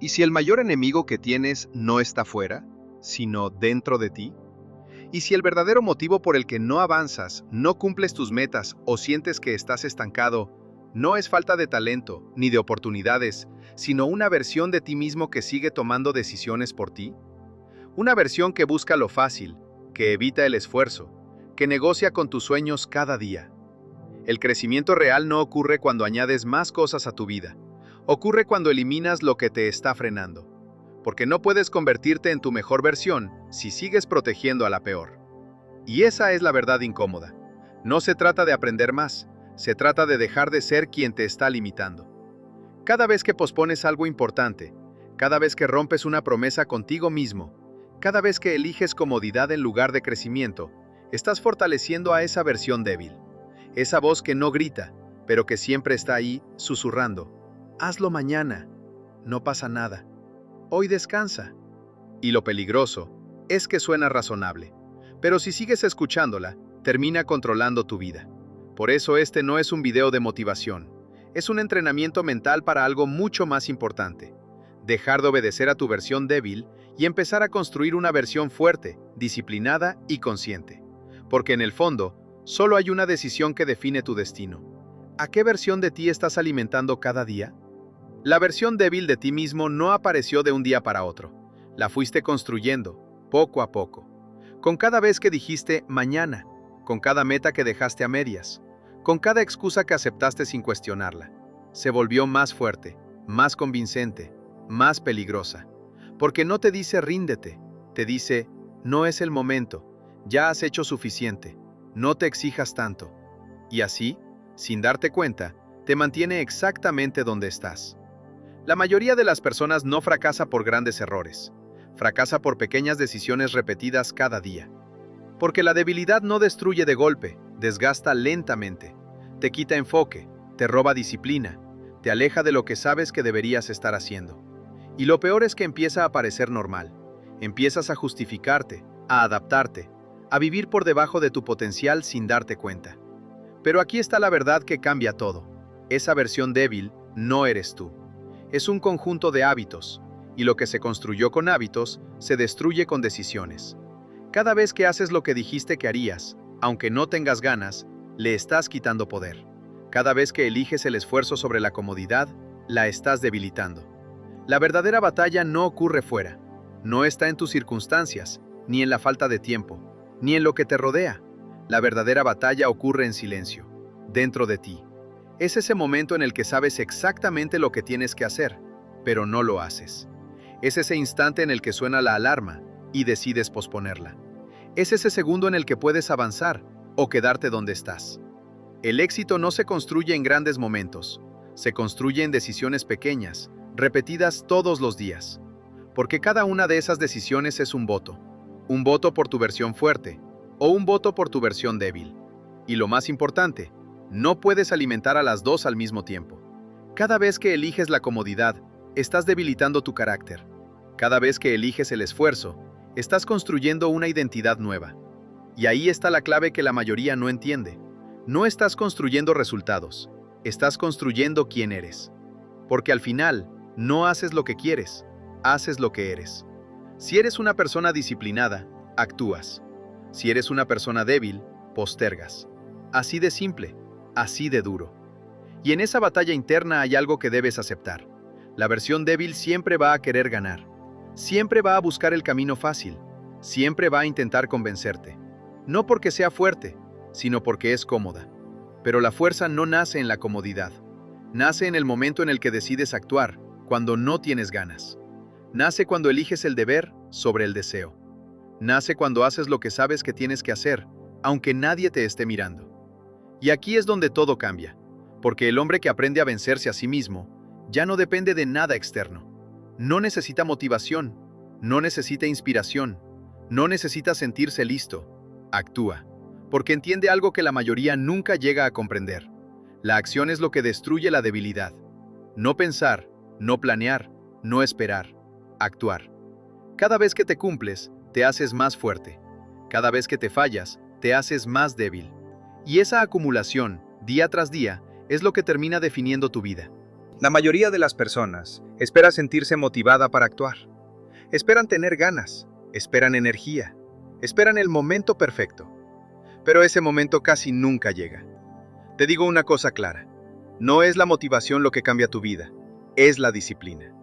¿Y si el mayor enemigo que tienes no está fuera, sino dentro de ti? ¿Y si el verdadero motivo por el que no avanzas, no cumples tus metas o sientes que estás estancado, no es falta de talento ni de oportunidades, sino una versión de ti mismo que sigue tomando decisiones por ti? Una versión que busca lo fácil, que evita el esfuerzo, que negocia con tus sueños cada día. El crecimiento real no ocurre cuando añades más cosas a tu vida. Ocurre cuando eliminas lo que te está frenando. Porque no puedes convertirte en tu mejor versión si sigues protegiendo a la peor. Y esa es la verdad incómoda. No se trata de aprender más, se trata de dejar de ser quien te está limitando. Cada vez que pospones algo importante, cada vez que rompes una promesa contigo mismo, cada vez que eliges comodidad en lugar de crecimiento, estás fortaleciendo a esa versión débil. Esa voz que no grita, pero que siempre está ahí, susurrando. Hazlo mañana. No pasa nada. Hoy descansa. Y lo peligroso es que suena razonable. Pero si sigues escuchándola, termina controlando tu vida. Por eso este no es un video de motivación. Es un entrenamiento mental para algo mucho más importante. Dejar de obedecer a tu versión débil y empezar a construir una versión fuerte, disciplinada y consciente. Porque en el fondo, solo hay una decisión que define tu destino. ¿A qué versión de ti estás alimentando cada día? La versión débil de ti mismo no apareció de un día para otro. La fuiste construyendo, poco a poco. Con cada vez que dijiste mañana, con cada meta que dejaste a medias, con cada excusa que aceptaste sin cuestionarla. Se volvió más fuerte, más convincente, más peligrosa. Porque no te dice ríndete, te dice no es el momento, ya has hecho suficiente, no te exijas tanto. Y así, sin darte cuenta, te mantiene exactamente donde estás. La mayoría de las personas no fracasa por grandes errores, fracasa por pequeñas decisiones repetidas cada día. Porque la debilidad no destruye de golpe, desgasta lentamente, te quita enfoque, te roba disciplina, te aleja de lo que sabes que deberías estar haciendo. Y lo peor es que empieza a parecer normal, empiezas a justificarte, a adaptarte, a vivir por debajo de tu potencial sin darte cuenta. Pero aquí está la verdad que cambia todo. Esa versión débil no eres tú. Es un conjunto de hábitos, y lo que se construyó con hábitos, se destruye con decisiones. Cada vez que haces lo que dijiste que harías, aunque no tengas ganas, le estás quitando poder. Cada vez que eliges el esfuerzo sobre la comodidad, la estás debilitando. La verdadera batalla no ocurre fuera. No está en tus circunstancias, ni en la falta de tiempo, ni en lo que te rodea. La verdadera batalla ocurre en silencio, dentro de ti. Es ese momento en el que sabes exactamente lo que tienes que hacer, pero no lo haces. Es ese instante en el que suena la alarma y decides posponerla. Es ese segundo en el que puedes avanzar o quedarte donde estás. El éxito no se construye en grandes momentos, se construye en decisiones pequeñas, repetidas todos los días. Porque cada una de esas decisiones es un voto por tu versión fuerte o un voto por tu versión débil. Y lo más importante, no puedes alimentar a las dos al mismo tiempo. Cada vez que eliges la comodidad, estás debilitando tu carácter. Cada vez que eliges el esfuerzo, estás construyendo una identidad nueva. Y ahí está la clave que la mayoría no entiende. No estás construyendo resultados, estás construyendo quién eres. Porque al final, no haces lo que quieres, haces lo que eres. Si eres una persona disciplinada, actúas. Si eres una persona débil, postergas. Así de simple, así de duro. Y en esa batalla interna hay algo que debes aceptar. La versión débil siempre va a querer ganar. Siempre va a buscar el camino fácil. Siempre va a intentar convencerte. No porque sea fuerte, sino porque es cómoda. Pero la fuerza no nace en la comodidad. Nace en el momento en el que decides actuar, cuando no tienes ganas. Nace cuando eliges el deber sobre el deseo. Nace cuando haces lo que sabes que tienes que hacer, aunque nadie te esté mirando. Y aquí es donde todo cambia, porque el hombre que aprende a vencerse a sí mismo ya no depende de nada externo. No necesita motivación, no necesita inspiración, no necesita sentirse listo. Actúa, porque entiende algo que la mayoría nunca llega a comprender. La acción es lo que destruye la debilidad. No pensar, no planear, no esperar, actuar. Cada vez que te cumples, te haces más fuerte. Cada vez que te fallas, te haces más débil. Y esa acumulación, día tras día, es lo que termina definiendo tu vida. La mayoría de las personas espera sentirse motivada para actuar. Esperan tener ganas, esperan energía, esperan el momento perfecto. Pero ese momento casi nunca llega. Te digo una cosa clara, no es la motivación lo que cambia tu vida, es la disciplina.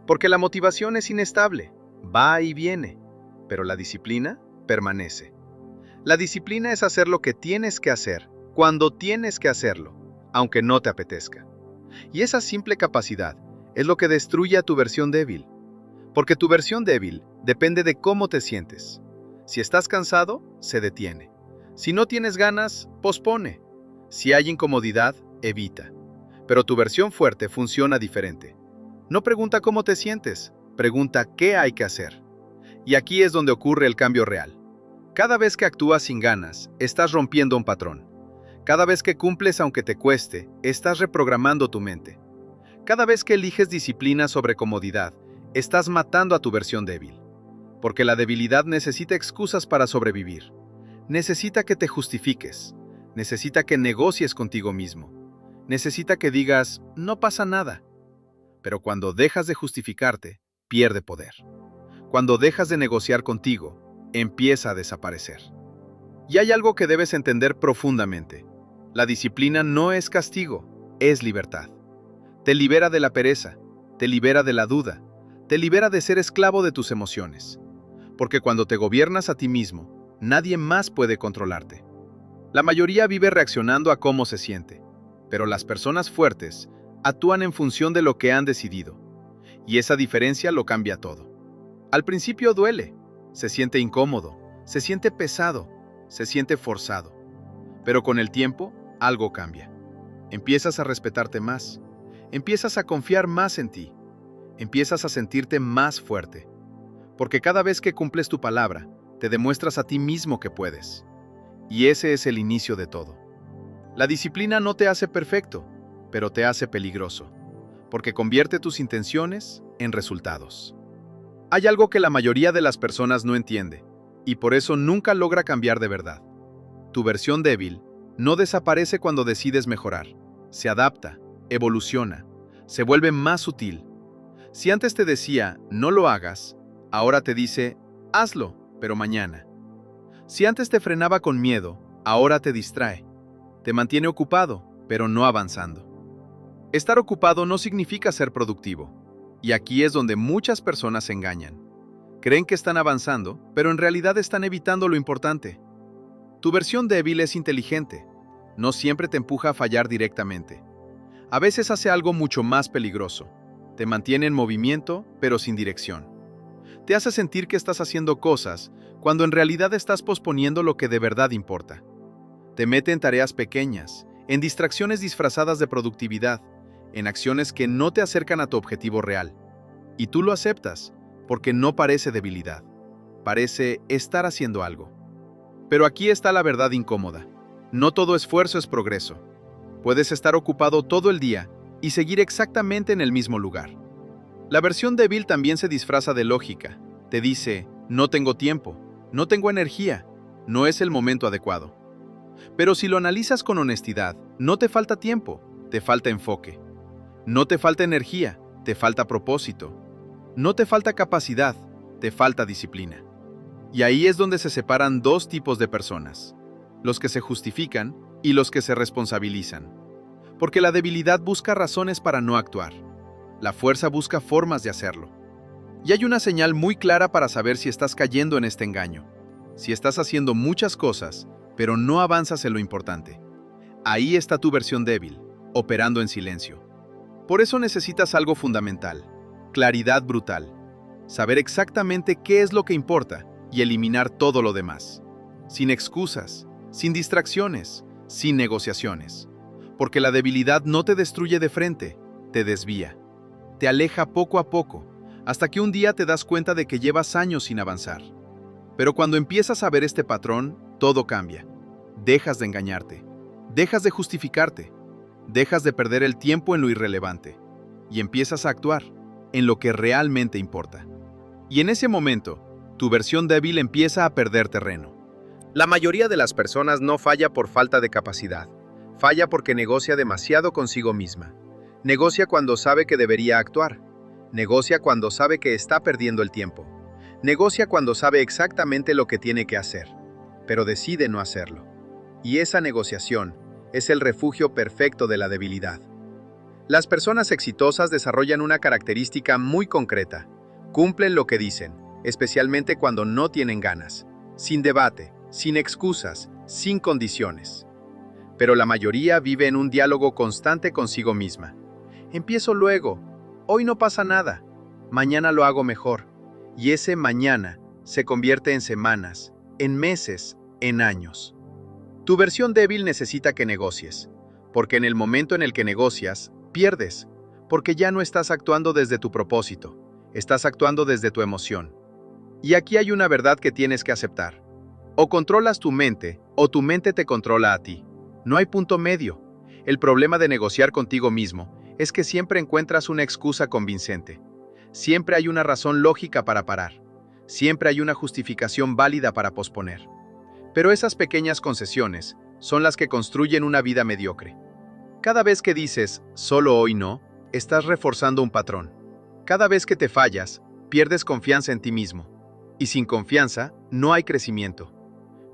Porque la motivación es inestable, va y viene, pero la disciplina permanece. La disciplina es hacer lo que tienes que hacer, cuando tienes que hacerlo, aunque no te apetezca. Y esa simple capacidad es lo que destruye a tu versión débil. Porque tu versión débil depende de cómo te sientes. Si estás cansado, se detiene. Si no tienes ganas, pospone. Si hay incomodidad, evita. Pero tu versión fuerte funciona diferente. No pregunta cómo te sientes, pregunta qué hay que hacer. Y aquí es donde ocurre el cambio real. Cada vez que actúas sin ganas, estás rompiendo un patrón. Cada vez que cumples aunque te cueste, estás reprogramando tu mente. Cada vez que eliges disciplina sobre comodidad, estás matando a tu versión débil. Porque la debilidad necesita excusas para sobrevivir. Necesita que te justifiques. Necesita que negocies contigo mismo. Necesita que digas, no pasa nada. Pero cuando dejas de justificarte, pierde poder. Cuando dejas de negociar contigo, empieza a desaparecer. Y hay algo que debes entender profundamente. La disciplina no es castigo, es libertad. Te libera de la pereza, te libera de la duda, te libera de ser esclavo de tus emociones. Porque cuando te gobiernas a ti mismo, nadie más puede controlarte. La mayoría vive reaccionando a cómo se siente, pero las personas fuertes actúan en función de lo que han decidido. Y esa diferencia lo cambia todo. Al principio duele, se siente incómodo, se siente pesado, se siente forzado. Pero con el tiempo, algo cambia. Empiezas a respetarte más, empiezas a confiar más en ti, empiezas a sentirte más fuerte. Porque cada vez que cumples tu palabra, te demuestras a ti mismo que puedes. Y ese es el inicio de todo. La disciplina no te hace perfecto, pero te hace peligroso, porque convierte tus intenciones en resultados. Hay algo que la mayoría de las personas no entiende, y por eso nunca logra cambiar de verdad. Tu versión débil no desaparece cuando decides mejorar. Se adapta, evoluciona, se vuelve más sutil. Si antes te decía, no lo hagas, ahora te dice, hazlo, pero mañana. Si antes te frenaba con miedo, ahora te distrae. Te mantiene ocupado, pero no avanzando. Estar ocupado no significa ser productivo. Y aquí es donde muchas personas se engañan. Creen que están avanzando, pero en realidad están evitando lo importante. Tu versión débil es inteligente. No siempre te empuja a fallar directamente. A veces hace algo mucho más peligroso. Te mantiene en movimiento, pero sin dirección. Te hace sentir que estás haciendo cosas, cuando en realidad estás posponiendo lo que de verdad importa. Te mete en tareas pequeñas, en distracciones disfrazadas de productividad, en acciones que no te acercan a tu objetivo real. Y tú lo aceptas, porque no parece debilidad. Parece estar haciendo algo. Pero aquí está la verdad incómoda. No todo esfuerzo es progreso. Puedes estar ocupado todo el día y seguir exactamente en el mismo lugar. La versión débil también se disfraza de lógica. Te dice, no tengo tiempo, no tengo energía, no es el momento adecuado. Pero si lo analizas con honestidad, no te falta tiempo, te falta enfoque. No te falta energía, te falta propósito. No te falta capacidad, te falta disciplina. Y ahí es donde se separan dos tipos de personas, los que se justifican y los que se responsabilizan. Porque la debilidad busca razones para no actuar. La fuerza busca formas de hacerlo. Y hay una señal muy clara para saber si estás cayendo en este engaño. Si estás haciendo muchas cosas, pero no avanzas en lo importante. Ahí está tu versión débil, operando en silencio. Por eso necesitas algo fundamental, claridad brutal. Saber exactamente qué es lo que importa y eliminar todo lo demás. Sin excusas, sin distracciones, sin negociaciones. Porque la debilidad no te destruye de frente, te desvía. Te aleja poco a poco, hasta que un día te das cuenta de que llevas años sin avanzar. Pero cuando empiezas a ver este patrón, todo cambia. Dejas de engañarte, dejas de justificarte, dejas de perder el tiempo en lo irrelevante y empiezas a actuar en lo que realmente importa. Y en ese momento, tu versión débil empieza a perder terreno. La mayoría de las personas no falla por falta de capacidad, falla porque negocia demasiado consigo misma. Negocia cuando sabe que debería actuar. Negocia cuando sabe que está perdiendo el tiempo. Negocia cuando sabe exactamente lo que tiene que hacer, pero decide no hacerlo. Y esa negociación es el refugio perfecto de la debilidad. Las personas exitosas desarrollan una característica muy concreta. Cumplen lo que dicen, especialmente cuando no tienen ganas, sin debate, sin excusas, sin condiciones. Pero la mayoría vive en un diálogo constante consigo misma. Empiezo luego, hoy no pasa nada, mañana lo hago mejor. Y ese mañana se convierte en semanas, en meses, en años. Tu versión débil necesita que negocies, porque en el momento en el que negocias, pierdes, porque ya no estás actuando desde tu propósito, estás actuando desde tu emoción. Y aquí hay una verdad que tienes que aceptar. O controlas tu mente, o tu mente te controla a ti. No hay punto medio. El problema de negociar contigo mismo es que siempre encuentras una excusa convincente. Siempre hay una razón lógica para parar. Siempre hay una justificación válida para posponer. Pero esas pequeñas concesiones son las que construyen una vida mediocre. Cada vez que dices, solo hoy no, estás reforzando un patrón. Cada vez que te fallas, pierdes confianza en ti mismo. Y sin confianza, no hay crecimiento.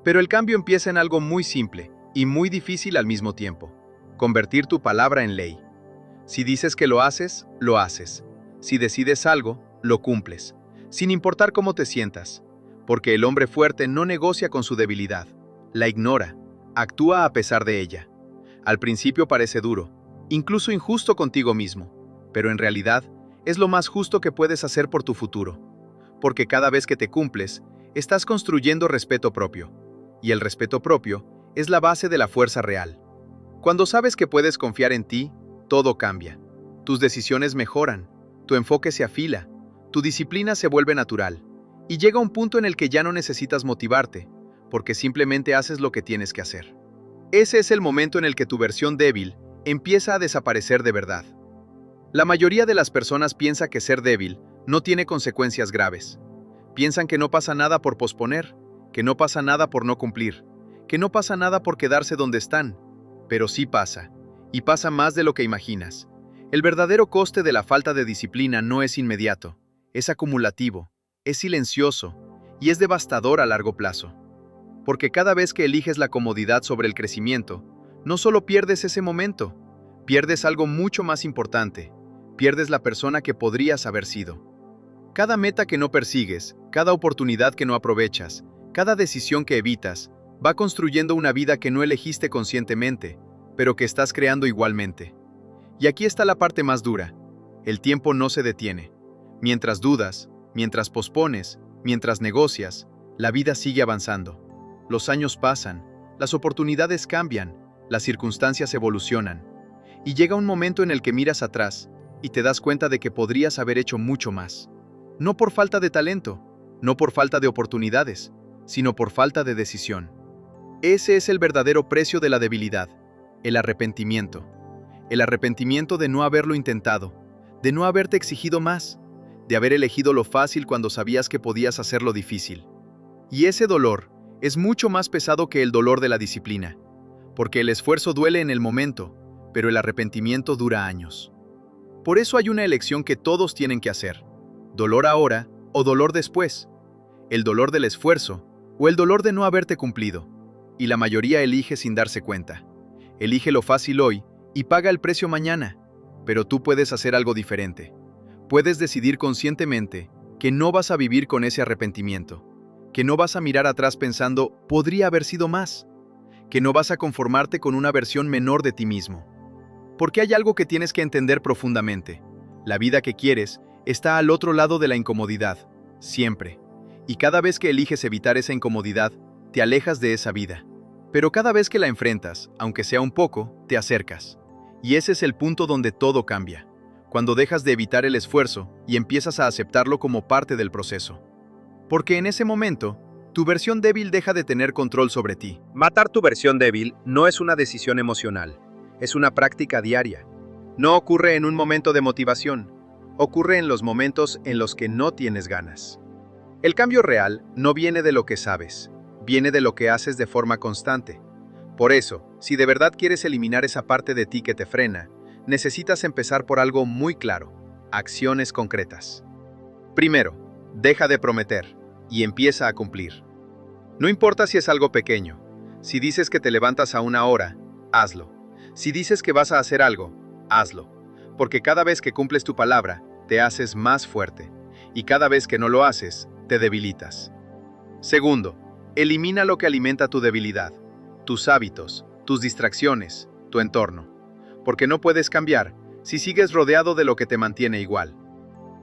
Pero el cambio empieza en algo muy simple y muy difícil al mismo tiempo. Convertir tu palabra en ley. Si dices que lo haces, lo haces. Si decides algo, lo cumples. Sin importar cómo te sientas. Porque el hombre fuerte no negocia con su debilidad. La ignora. Actúa a pesar de ella. Al principio parece duro, incluso injusto contigo mismo, pero en realidad es lo más justo que puedes hacer por tu futuro. Porque cada vez que te cumples, estás construyendo respeto propio. Y el respeto propio es la base de la fuerza real. Cuando sabes que puedes confiar en ti, todo cambia. Tus decisiones mejoran, tu enfoque se afila, tu disciplina se vuelve natural. Y llega un punto en el que ya no necesitas motivarte, porque simplemente haces lo que tienes que hacer. Ese es el momento en el que tu versión débil empieza a desaparecer de verdad. La mayoría de las personas piensa que ser débil no tiene consecuencias graves. Piensan que no pasa nada por posponer, que no pasa nada por no cumplir, que no pasa nada por quedarse donde están. Pero sí pasa, y pasa más de lo que imaginas. El verdadero coste de la falta de disciplina no es inmediato, es acumulativo, es silencioso y es devastador a largo plazo. Porque cada vez que eliges la comodidad sobre el crecimiento, no solo pierdes ese momento, pierdes algo mucho más importante, pierdes la persona que podrías haber sido. Cada meta que no persigues, cada oportunidad que no aprovechas, cada decisión que evitas, va construyendo una vida que no elegiste conscientemente, pero que estás creando igualmente. Y aquí está la parte más dura. El tiempo no se detiene. Mientras dudas, mientras pospones, mientras negocias, la vida sigue avanzando. Los años pasan, las oportunidades cambian, las circunstancias evolucionan. Y llega un momento en el que miras atrás y te das cuenta de que podrías haber hecho mucho más. No por falta de talento, no por falta de oportunidades, sino por falta de decisión. Ese es el verdadero precio de la debilidad, el arrepentimiento. El arrepentimiento de no haberlo intentado, de no haberte exigido más, de haber elegido lo fácil cuando sabías que podías hacerlo difícil. Y ese dolor es mucho más pesado que el dolor de la disciplina, porque el esfuerzo duele en el momento, pero el arrepentimiento dura años. Por eso hay una elección que todos tienen que hacer: dolor ahora o dolor después, el dolor del esfuerzo o el dolor de no haberte cumplido. Y la mayoría elige sin darse cuenta. Elige lo fácil hoy y paga el precio mañana, pero tú puedes hacer algo diferente. Puedes decidir conscientemente que no vas a vivir con ese arrepentimiento, que no vas a mirar atrás pensando, podría haber sido más, que no vas a conformarte con una versión menor de ti mismo. Porque hay algo que tienes que entender profundamente. La vida que quieres está al otro lado de la incomodidad, siempre. Y cada vez que eliges evitar esa incomodidad, te alejas de esa vida. Pero cada vez que la enfrentas, aunque sea un poco, te acercas. Y ese es el punto donde todo cambia. Cuando dejas de evitar el esfuerzo y empiezas a aceptarlo como parte del proceso. Porque en ese momento, tu versión débil deja de tener control sobre ti. Matar tu versión débil no es una decisión emocional, es una práctica diaria. No ocurre en un momento de motivación, ocurre en los momentos en los que no tienes ganas. El cambio real no viene de lo que sabes, viene de lo que haces de forma constante. Por eso, si de verdad quieres eliminar esa parte de ti que te frena, necesitas empezar por algo muy claro: acciones concretas. Primero, deja de prometer y empieza a cumplir. No importa si es algo pequeño. Si dices que te levantas a una hora, hazlo. Si dices que vas a hacer algo, hazlo. Porque cada vez que cumples tu palabra, te haces más fuerte. Y cada vez que no lo haces, te debilitas. Segundo, elimina lo que alimenta tu debilidad: tus hábitos, tus distracciones, tu entorno. Porque no puedes cambiar si sigues rodeado de lo que te mantiene igual.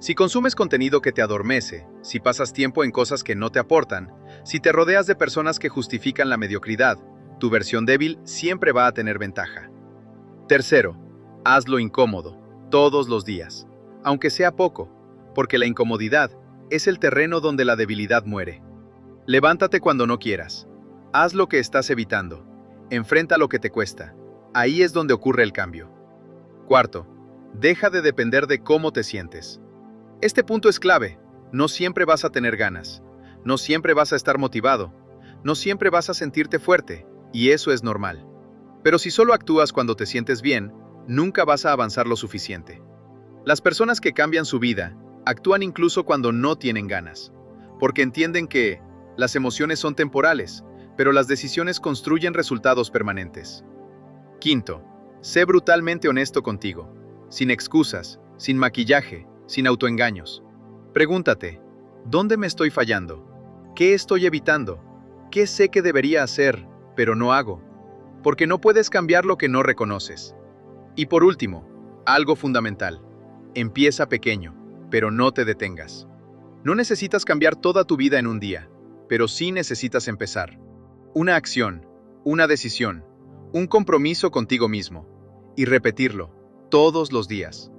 Si consumes contenido que te adormece, si pasas tiempo en cosas que no te aportan, si te rodeas de personas que justifican la mediocridad, tu versión débil siempre va a tener ventaja. Tercero, hazlo incómodo, todos los días, aunque sea poco, porque la incomodidad es el terreno donde la debilidad muere. Levántate cuando no quieras. Haz lo que estás evitando. Enfrenta lo que te cuesta. Ahí es donde ocurre el cambio. Cuarto, deja de depender de cómo te sientes. Este punto es clave. No siempre vas a tener ganas. No siempre vas a estar motivado. No siempre vas a sentirte fuerte, y eso es normal. Pero si solo actúas cuando te sientes bien, nunca vas a avanzar lo suficiente. Las personas que cambian su vida actúan incluso cuando no tienen ganas, porque entienden que las emociones son temporales, pero las decisiones construyen resultados permanentes. Quinto, sé brutalmente honesto contigo, sin excusas, sin maquillaje, sin autoengaños. Pregúntate, ¿dónde me estoy fallando? ¿Qué estoy evitando? ¿Qué sé que debería hacer, pero no hago? Porque no puedes cambiar lo que no reconoces. Y por último, algo fundamental: empieza pequeño, pero no te detengas. No necesitas cambiar toda tu vida en un día, pero sí necesitas empezar. Una acción, una decisión, un compromiso contigo mismo, y repetirlo todos los días.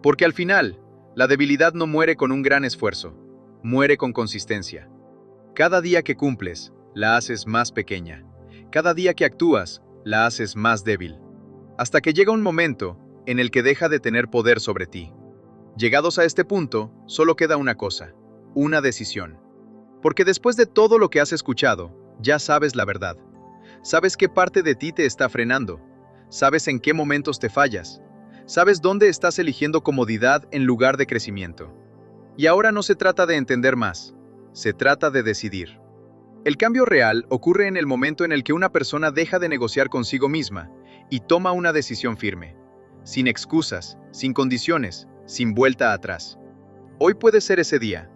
Porque al final, la debilidad no muere con un gran esfuerzo, muere con consistencia. Cada día que cumples, la haces más pequeña. Cada día que actúas, la haces más débil. Hasta que llega un momento en el que deja de tener poder sobre ti. Llegados a este punto, solo queda una cosa: una decisión. Porque después de todo lo que has escuchado, ya sabes la verdad. Sabes qué parte de ti te está frenando. Sabes en qué momentos te fallas. Sabes dónde estás eligiendo comodidad en lugar de crecimiento. Y ahora no se trata de entender más, se trata de decidir. El cambio real ocurre en el momento en el que una persona deja de negociar consigo misma y toma una decisión firme, sin excusas, sin condiciones, sin vuelta atrás. Hoy puede ser ese día,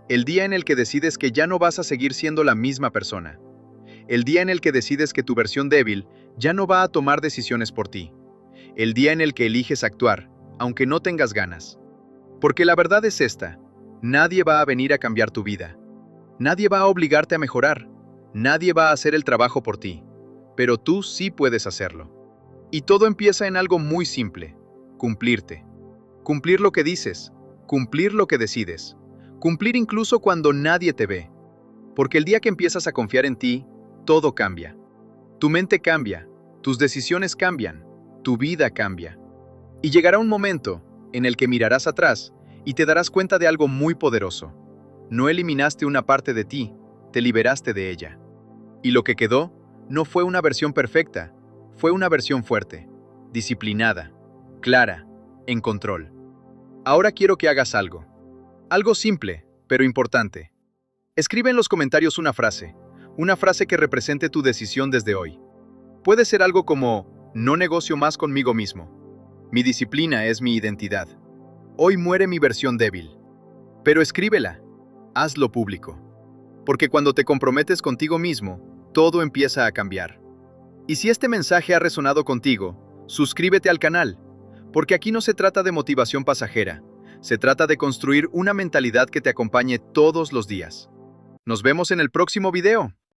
el día en el que decides que ya no vas a seguir siendo la misma persona. El día en el que decides que tu versión débil ya no va a tomar decisiones por ti. El día en el que eliges actuar, aunque no tengas ganas. Porque la verdad es esta: nadie va a venir a cambiar tu vida. Nadie va a obligarte a mejorar. Nadie va a hacer el trabajo por ti. Pero tú sí puedes hacerlo. Y todo empieza en algo muy simple: cumplirte. Cumplir lo que dices, cumplir lo que decides, cumplir incluso cuando nadie te ve. Porque el día que empiezas a confiar en ti, todo cambia. Tu mente cambia, tus decisiones cambian, tu vida cambia. Y llegará un momento en el que mirarás atrás y te darás cuenta de algo muy poderoso. No eliminaste una parte de ti, te liberaste de ella. Y lo que quedó no fue una versión perfecta, fue una versión fuerte, disciplinada, clara, en control. Ahora quiero que hagas algo. Algo simple, pero importante. Escribe en los comentarios una frase que represente tu decisión desde hoy. Puede ser algo como: no negocio más conmigo mismo. Mi disciplina es mi identidad. Hoy muere mi versión débil. Pero escríbela. Hazlo público. Porque cuando te comprometes contigo mismo, todo empieza a cambiar. Y si este mensaje ha resonado contigo, suscríbete al canal. Porque aquí no se trata de motivación pasajera. Se trata de construir una mentalidad que te acompañe todos los días. Nos vemos en el próximo video.